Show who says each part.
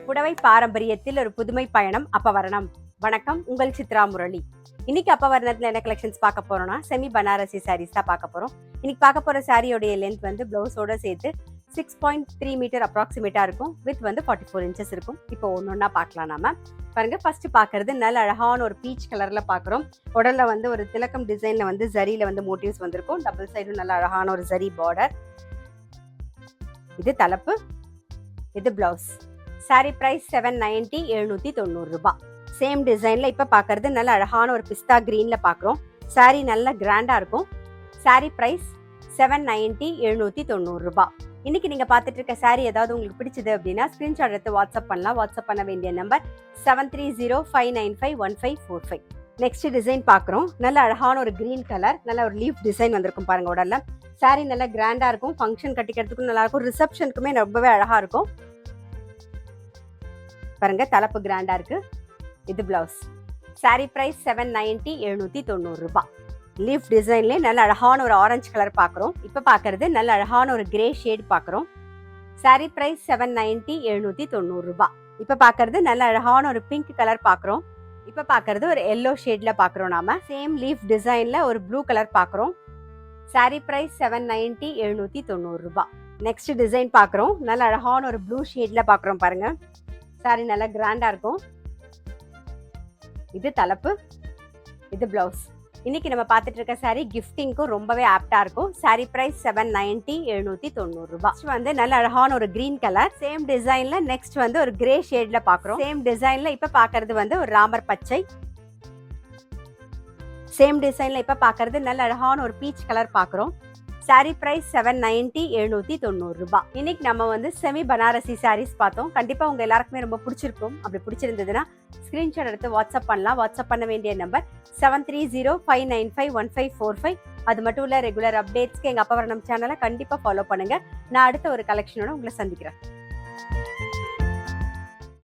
Speaker 1: புடவை பாரம்பரியத்தில் ஒரு புதுமை பயணம் அப்பவரணம். வணக்கம், உங்கள் சித்ரா முரளி. இன்னைக்கு அப்பவரணத்துல என்ன கலெக்ஷன்ஸ் பார்க்க போறோம்னா செமி பனாரசி சாரீஸ் தான் பார்க்க போறோம். இன்னைக்கு பார்க்க போற சாரியோடைய லென்த் வந்து பிளவுஸோட சேர்த்து 6.3 மீட்டர் அப்ராக்சிமேட்டா இருக்கும். வித் வந்து 44 இன்ச்சஸ் இருக்கும். இப்போ ஒன்னொன்னா பார்க்கலாம். நாம பாருங்க, ஃபர்ஸ்ட் பாக்குறது நல்ல அழகான ஒரு பீச் கலர்ல பாக்குறோம். உடல்ல வந்து ஒரு திலக்கம் டிசைன்ல வந்து ஜரியில வந்து மோட்டிவ்ஸ் வந்திருக்கும். டபுள் சைடும் நல்ல அழகான ஒரு ஜரி பார்டர். இது தலைப்பு, இது பிளவுஸ். சாரி பிரைஸ் 790, 790 ரூபாய். சேம் டிசைன்ல இப்ப பாக்குறது நல்ல அழகான ஒரு பிஸ்தா கிரீன்ல பாக்குறோம். சாரி நல்ல கிராண்டா இருக்கும். சாரி பிரைஸ் 790, 790 ரூபாய். இன்னைக்கு நீங்க பாத்துட்டு இருக்க சாரி ஏதாவது உங்களுக்கு பிடிச்சது அப்படின்னா ஸ்கிரீன்ஷாட் எடுத்து வாட்ஸ்அப் பண்ணலாம். வாட்ஸ்அப் பண்ண வேண்டிய நம்பர் 7305951545. நெக்ஸ்ட் டிசைன் பாக்குறோம். நல்ல அழகான ஒரு கிரீன் கலர், நல்ல ஒரு லீஃப் டிசைன் வந்திருக்கும் பாருங்க உடல்ல. சாரி நல்ல கிராண்டா இருக்கும். ஃபங்க்ஷன் கட்டிக்கிறதுக்கும் நல்லா இருக்கும். ரிசப்ஷனுக்குமே ரொம்பவே அழகா இருக்கும். பாருங்க, தலைப்பு கிராண்டா இருக்கு. இது பிளவுஸ். சாரி பிரைஸ் 790, 790 ரூபாய். லீஃப் டிசைன்லயே நல்ல அழகான ஒரு ஆரஞ்சு கலர் பாக்குறோம். இப்ப பாக்குறது நல்ல அழகான ஒரு கிரே ஷேட் பாக்குறோம். சாரி பிரைஸ் 790, 790 ரூபாய். இப்ப பாக்குறது நல்ல அழகான ஒரு பிங்க் கலர் பாக்குறோம். இப்ப பாக்குறது ஒரு எல்லோ ஷேட்ல பாக்குறோம். நாம சேம் லீஃப் டிசைன்ல ஒரு ப்ளூ கலர் பாக்குறோம். சாரி பிரைஸ் 790, 790 ரூபாய். நெக்ஸ்ட் டிசைன் பாக்குறோம். நல்ல அழகான ஒரு ப்ளூ ஷேட்ல பாக்குறோம் பாருங்க. சாரி நல்லா கிராண்டா இருக்கும். இது தலைப்பு, இது பிளவுஸ். இன்னைக்கு நம்ம பார்த்துட்டு இருக்க சாரி கிஃப்டிங்க்கும் ரொம்பவே ஆப்டா இருக்கும். சாரி பிரைஸ் 790, 790 ரூபாய். வந்து நல்ல அழகான ஒரு கிரீன் கலர். சேம் டிசைன்ல நெக்ஸ்ட் வந்து ஒரு கிரே ஷேட்ல பாக்குறோம். சேம் டிசைன்ல இப்ப பாக்குறது வந்து ஒரு ராமர் பச்சை. சேம் டிசைன்ல இப்ப பாக்குறது நல்ல அழகான ஒரு பீச் கலர் பாக்குறோம். சாரி பிரைஸ் 790, 790 ரூபாய். இன்னைக்கு நம்ம வந்து செமி பனாரசி சாரீஸ் பார்த்தோம். கண்டிப்பா உங்க எல்லாருக்குமே ரொம்ப பிடிச்சிருக்கும். அப்படி பிடிச்சிருந்ததுன்னா ஸ்கிரீன்ஷாட் எடுத்து வாட்ஸ்அப் பண்ணலாம். வாட்ஸ்அப் பண்ண வேண்டிய நம்பர் 7305951545. அது மட்டும் இல்ல, ரெகுலர் அப்டேட்ஸ்க்கு எங்க அப்பவரணம் சேனலை கண்டிப்பா ஃபாலோ பண்ணுங்க. நான் அடுத்த ஒரு கலெக்ஷனோட உங்களை சந்திக்கிறேன்.